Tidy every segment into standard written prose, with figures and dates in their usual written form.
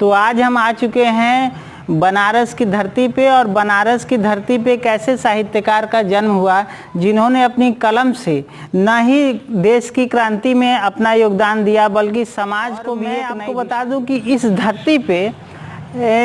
तो आज हम आ चुके हैं बनारस की धरती पे, और बनारस की धरती पे कैसे साहित्यकार का जन्म हुआ जिन्होंने अपनी कलम से न ही देश की क्रांति में अपना योगदान दिया बल्कि समाज को भी। मैं आपको बता दूं कि इस धरती पे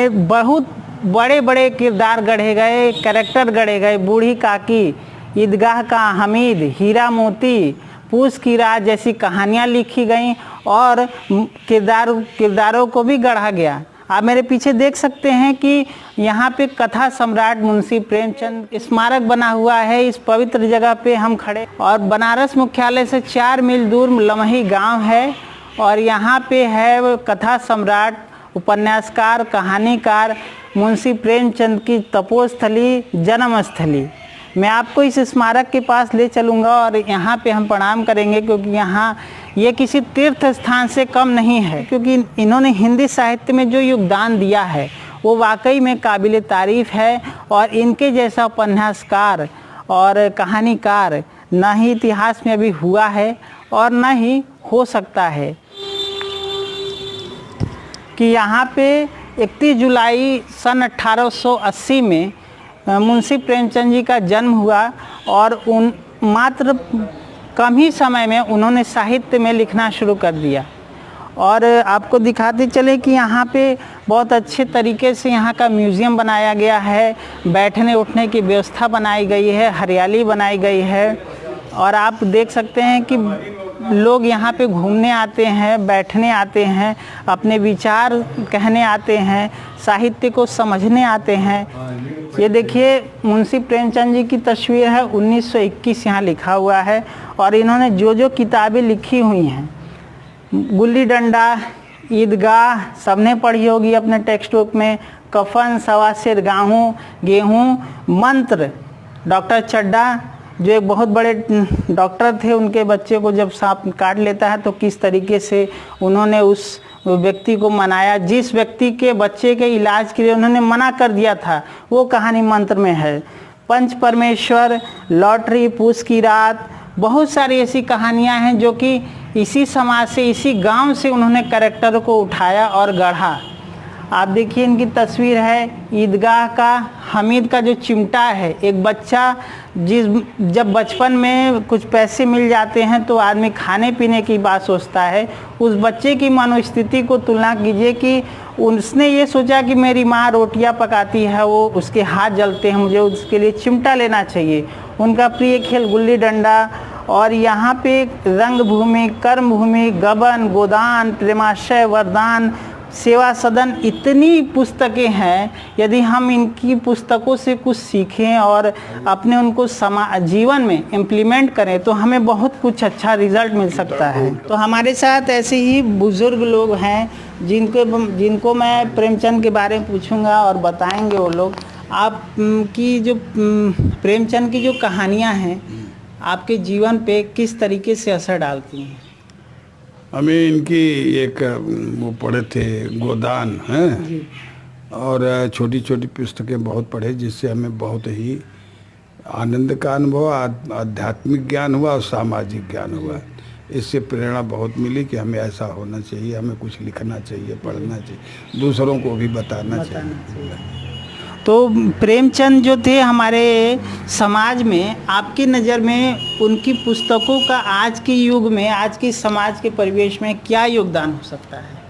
बहुत बड़े बड़े किरदार गढ़े गए, कैरेक्टर गढ़े गए। बूढ़ी काकी, ईदगाह का हमीद, हीरा मोती, पूस की रात जैसी कहानियाँ लिखी गईं और किरदारों को भी गढ़ा गया। आप मेरे पीछे देख सकते हैं कि यहाँ पे कथा सम्राट मुंशी प्रेमचंद स्मारक बना हुआ है। इस पवित्र जगह पे हम खड़े, और बनारस मुख्यालय से 4 मील दूर लमही गांव है, और यहाँ पे है कथा सम्राट, उपन्यासकार, कहानीकार मुंशी प्रेमचंद की तपोस्थली, जन्मस्थली। मैं आपको इस स्मारक के पास ले चलूँगा और यहाँ पे हम प्रणाम करेंगे, क्योंकि यहाँ ये किसी तीर्थ स्थान से कम नहीं है, क्योंकि इन्होंने हिंदी साहित्य में जो योगदान दिया है वो वाकई में काबिल तारीफ़ है। और इनके जैसा उपन्यासकार और कहानीकार न ही इतिहास में अभी हुआ है और न ही हो सकता है। कि यहाँ पे 31 जुलाई सन 1880 में मुंशी प्रेमचंद जी का जन्म हुआ, और उन मात्र कम ही समय में उन्होंने साहित्य में लिखना शुरू कर दिया। और आपको दिखाते चले कि यहाँ पे बहुत अच्छे तरीके से यहाँ का म्यूज़ियम बनाया गया है, बैठने उठने की व्यवस्था बनाई गई है, हरियाली बनाई गई है, और आप देख सकते हैं कि लोग यहाँ पे घूमने आते हैं, बैठने आते हैं, अपने विचार कहने आते हैं, साहित्य को समझने आते हैं। ये देखिए मुंशी प्रेमचंद जी की तस्वीर है, 1921 यहाँ लिखा हुआ है। और इन्होंने जो जो किताबें लिखी हुई हैं, गुल्ली डंडा, ईदगाह सबने पढ़ी होगी अपने टेक्स्ट बुक में, कफन, सवा सेर गेहूँ, मंत्र, डॉक्टर चड्डा जो एक बहुत बड़े डॉक्टर थे, उनके बच्चे को जब सांप काट लेता है तो किस तरीके से उन्होंने उस व्यक्ति को मनाया, जिस व्यक्ति के बच्चे के इलाज के लिए उन्होंने मना कर दिया था, वो कहानी मंत्र में है। पंच परमेश्वर, लॉटरी, पूस की रात, बहुत सारी ऐसी कहानियां हैं जो कि इसी समाज से, इसी गांव से उन्होंने कैरेक्टर को उठाया और गढ़ा। आप देखिए इनकी तस्वीर है, ईदगाह का हमीद का जो चिमटा है, एक बच्चा जब बचपन में कुछ पैसे मिल जाते हैं तो आदमी खाने पीने की बात सोचता है। उस बच्चे की मनोस्थिति को तुलना कीजिए कि उसने ये सोचा कि मेरी माँ रोटियां पकाती है, वो उसके हाथ जलते हैं, मुझे उसके लिए चिमटा लेना चाहिए। उनका प्रिय खेल गुल्ली डंडा। और यहाँ पे रंग भूमि, कर्म भूमि, गबन, गोदान, प्रेमाशय, वरदान, सेवा सदन, इतनी पुस्तकें हैं। यदि हम इनकी पुस्तकों से कुछ सीखें और अपने उनको जीवन में इम्प्लीमेंट करें तो हमें बहुत कुछ अच्छा रिजल्ट मिल सकता है। तो हमारे साथ ऐसे ही बुज़ुर्ग लोग हैं जिनको मैं प्रेमचंद के बारे में पूछूंगा और बताएंगे वो लोग। आप की जो प्रेमचंद की जो कहानियाँ हैं आपके जीवन पे किस तरीके से असर डालती हैं? हमें इनकी एक वो पढ़े थे, गोदान हैं, और छोटी छोटी पुस्तकें बहुत पढ़े, जिससे हमें बहुत ही आनंद का अनुभव, आध्यात्मिक ज्ञान हुआ और सामाजिक ज्ञान हुआ। इससे प्रेरणा बहुत मिली कि हमें ऐसा होना चाहिए, हमें कुछ लिखना चाहिए, पढ़ना चाहिए, दूसरों को भी बताना चाहिए। तो प्रेमचंद जो थे हमारे समाज में, आपकी नज़र में उनकी पुस्तकों का आज के युग में, आज के समाज के परिवेश में क्या योगदान हो सकता है?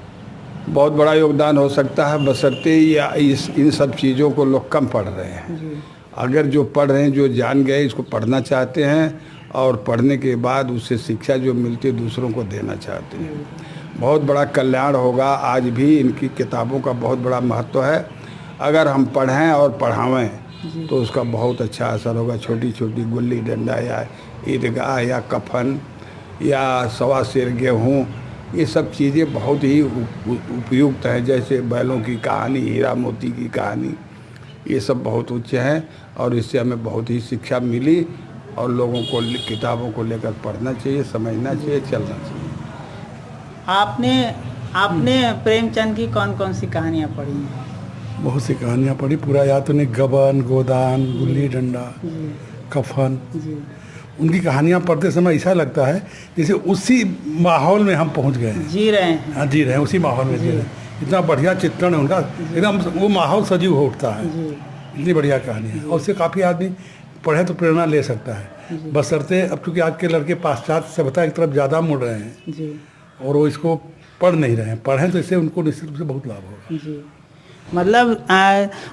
बहुत बड़ा योगदान हो सकता है, बशर्ते इन सब चीज़ों को लोग कम पढ़ रहे हैं। अगर जो पढ़ रहे हैं, जो जान गए, इसको पढ़ना चाहते हैं और पढ़ने के बाद उससे शिक्षा जो मिलती है दूसरों को देना चाहते हैं, बहुत बड़ा कल्याण होगा। आज भी इनकी किताबों का बहुत बड़ा महत्व है। अगर हम पढ़ें और पढ़ावें तो उसका बहुत अच्छा असर होगा। छोटी छोटी गुल्ली डंडा या ईदगाह या कफन या सवा सेर गेहूँ, ये सब चीज़ें बहुत ही उपयुक्त हैं। जैसे बैलों की कहानी, हीरा मोती की कहानी, ये सब बहुत उच्च हैं और इससे हमें बहुत ही शिक्षा मिली। और लोगों को किताबों को लेकर पढ़ना चाहिए, समझना चाहिए, चलना चाहिए। आपने प्रेमचंद की कौन कौन सी कहानियाँ पढ़ी हैं? बहुत सी कहानियाँ पढ़ी, पूरा याद तो नहीं। गबन, गोदान, गुल्ली डंडा, कफन, उनकी कहानियाँ पढ़ते समय ऐसा लगता है जैसे उसी माहौल में हम पहुंच गए हैं, जी रहे हैं। हाँ, जी रहे हैं, उसी माहौल में जी रहे हैं। इतना बढ़िया चित्रण है उनका, एकदम वो माहौल सजीव हो उठता है। इतनी बढ़िया कहानी है और उससे काफ़ी आदमी पढ़े तो प्रेरणा ले सकता है। बशर्ते अब चूँकि आज के लड़के पाश्चात्य सभ्यता की तरफ ज़्यादा मुड़ रहे हैं और वो इसको पढ़ नहीं रहे हैं, पढ़ें तो इससे उनको निश्चित रूप से बहुत लाभ होगा। मतलब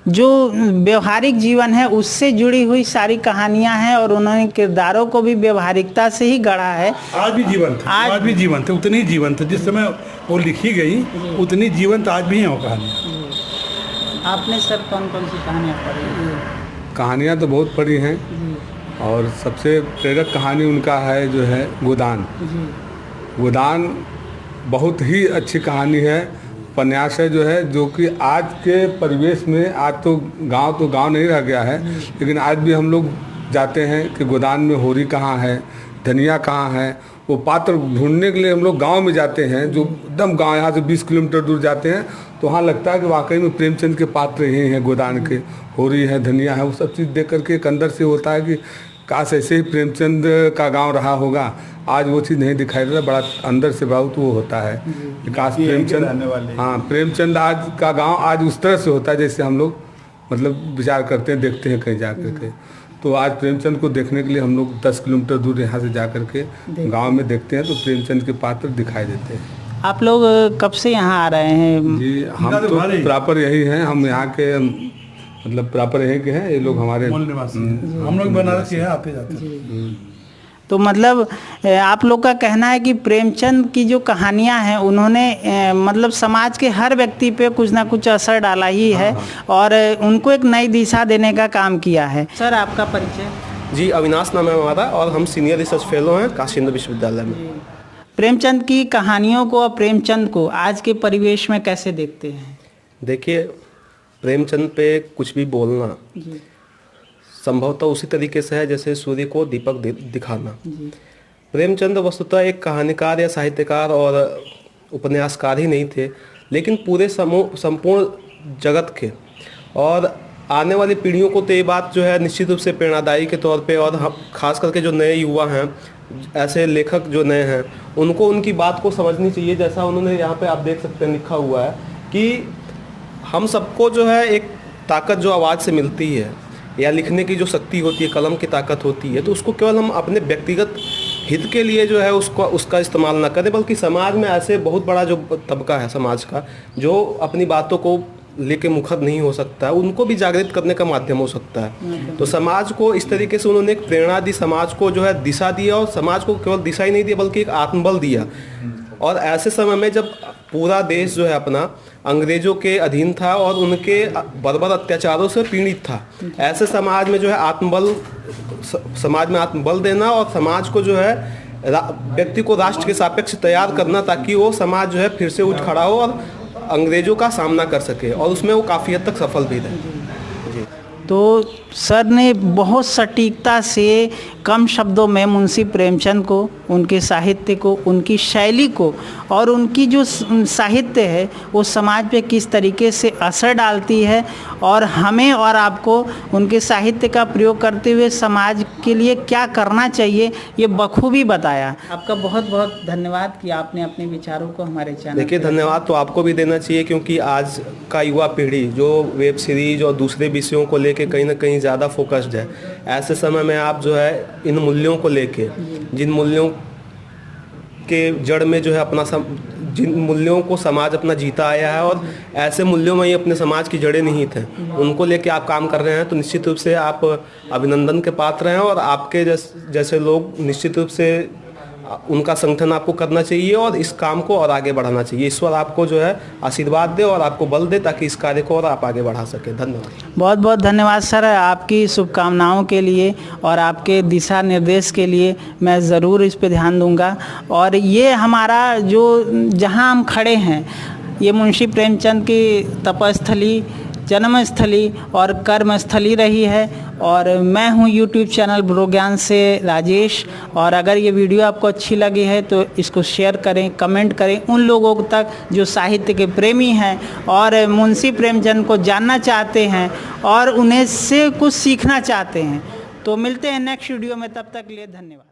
जो व्यवहारिक जीवन है उससे जुड़ी हुई सारी कहानियां हैं और उन्होंने किरदारों को भी व्यवहारिकता से ही गढ़ा है। आज भी जीवंत है, आज भी जीवंत है, उतनी जीवंत है जिस समय वो लिखी गई उतनी जीवंत आज भी हैं वो कहानियाँ। आपने सर कौन कौन सी कहानियाँ पढ़ी? कहानियाँ तो बहुत पढ़ी हैं और सबसे प्रेरक कहानी उनका है जो है गोदान। गोदान बहुत ही अच्छी कहानी है, उपन्यास है जो है, जो कि आज के परिवेश में, आज तो गांव नहीं रह गया है, लेकिन आज भी हम लोग जाते हैं कि गोदान में होरी कहाँ है, धनिया कहाँ है, वो पात्र ढूंढने के लिए हम लोग गांव में जाते हैं, जो एकदम गांव यहाँ से 20 किलोमीटर दूर जाते हैं, तो वहाँ लगता है कि वाकई में प्रेमचंद के पात्र ही हैं गोदान के, होरी है, धनिया है, वो सब चीज़ देख करके एक अंदर से होता है कि काश ऐसे ही प्रेमचंद का गांव रहा होगा। आज वो चीज़ नहीं दिखाई देता, बड़ा अंदर से बहुत वो होता है कि काश प्रेमचंद, हाँ प्रेमचंद आज का गांव आज उस तरह से होता है जैसे हम लोग मतलब विचार करते हैं, देखते हैं कहीं जा कर के। तो आज प्रेमचंद को देखने के लिए हम लोग 10 किलोमीटर दूर यहाँ से जा कर के गाँव में देखते हैं तो प्रेमचंद के पात्र दिखाई देते हैं। आप लोग कब से यहाँ आ रहे हैं? जी हम तो प्रॉपर यही हैं, हम यहाँ के मतलब प्रॉपर यही के हैं, ये लोग हमारे हम लोग बनारस हैं, आते जाते हैं। तो मतलब आप लोग का कहना है कि प्रेमचंद की जो कहानियां हैं उन्होंने मतलब समाज के हर व्यक्ति पे कुछ ना कुछ असर डाला ही है और उनको एक नई दिशा देने का काम किया है। सर आपका परिचय? जी अविनाश नाम है हमारा और हम सीनियर रिसर्च फेलो हैं काशी हिंदू विश्वविद्यालय में। प्रेमचंद की कहानियों को और प्रेमचंद को आज के परिवेश में कैसे देखते हैं? देखिए, प्रेमचंद पे कुछ भी बोलना संभवतः उसी तरीके से है जैसे सूर्य को दीपक दिखाना। प्रेमचंद वस्तुतः एक कहानीकार या साहित्यकार और उपन्यासकार ही नहीं थे, लेकिन पूरे संपूर्ण जगत के और आने वाली पीढ़ियों को तो ये बात जो है निश्चित रूप से प्रेरणादायी के तौर पे, और खास करके जो नए युवा हैं, ऐसे लेखक जो नए हैं, उनको उनकी बात को समझनी चाहिए। जैसा उन्होंने यहाँ पे आप देख सकते हैं लिखा हुआ है कि हम सबको जो है एक ताकत जो आवाज़ से मिलती है या लिखने की जो शक्ति होती है, कलम की ताकत होती है, तो उसको केवल हम अपने व्यक्तिगत हित के लिए जो है उसका इस्तेमाल ना करें, बल्कि समाज में ऐसे बहुत बड़ा जो तबका है समाज का जो अपनी बातों को लेके मुखर नहीं हो सकता है, उनको भी जागृत करने का माध्यम हो सकता है। तो समाज को इस तरीके से उन्होंने एक प्रेरणा दी, समाज को जो है दिशा दिया, और समाज को केवल दिशा ही नहीं दी बल्कि एक आत्मबल दिया। और ऐसे समय में जब पूरा देश जो है अपना अंग्रेजों के अधीन था और उनके बर्बर अत्याचारों से पीड़ित था, ऐसे समाज में जो है समाज में आत्मबल देना और समाज को जो है व्यक्ति को राष्ट्र के सापेक्ष तैयार करना, ताकि वो समाज जो है फिर से उठ खड़ा हो और अंग्रेजों का सामना कर सके, और उसमें वो काफ़ी हद तक सफल भी रहे। तो सर ने बहुत सटीकता से कम शब्दों में मुंशी प्रेमचंद को, उनके साहित्य को, उनकी शैली को और उनकी जो साहित्य है वो समाज पे किस तरीके से असर डालती है और हमें और आपको उनके साहित्य का प्रयोग करते हुए समाज के लिए क्या करना चाहिए, ये बखूबी बताया। आपका बहुत बहुत धन्यवाद कि आपने अपने विचारों को हमारे चैनल। देखिए, धन्यवाद तो आपको भी देना चाहिए, क्योंकि आज का युवा पीढ़ी जो वेब सीरीज और दूसरे विषयों को लेके कहीं ना कहीं ज़्यादा फोकस्ड है, ऐसे समय में आप जो है इन मूल्यों को लेके, जिन मूल्यों के जड़ में जो है जिन मूल्यों को समाज अपना जीता आया है और ऐसे मूल्यों में ही अपने समाज की जड़ें निहित हैं, उनको लेके आप काम कर रहे हैं, तो निश्चित रूप से आप अभिनंदन के पात्र हैं। और आपके जैसे लोग निश्चित रूप से उनका संगठन आपको करना चाहिए और इस काम को और आगे बढ़ाना चाहिए। ईश्वर आपको जो है आशीर्वाद दे और आपको बल दे ताकि इस कार्य को और आप आगे बढ़ा सकें। धन्यवाद। बहुत बहुत धन्यवाद सर, आपकी शुभकामनाओं के लिए और आपके दिशा निर्देश के लिए मैं ज़रूर इस पे ध्यान दूंगा। और ये हमारा जो जहां हम खड़े हैं, ये मुंशी प्रेमचंद की तपस्थली, जन्मस्थली और कर्मस्थली रही है। और मैं हूं यूट्यूब चैनल ब्रो ज्ञान से राजेश। और अगर ये वीडियो आपको अच्छी लगी है तो इसको शेयर करें, कमेंट करें उन लोगों तक जो साहित्य के प्रेमी हैं और मुंशी प्रेमचंद को जानना चाहते हैं और उन्हें से कुछ सीखना चाहते हैं। तो मिलते हैं नेक्स्ट वीडियो में, तब तक के लिए धन्यवाद।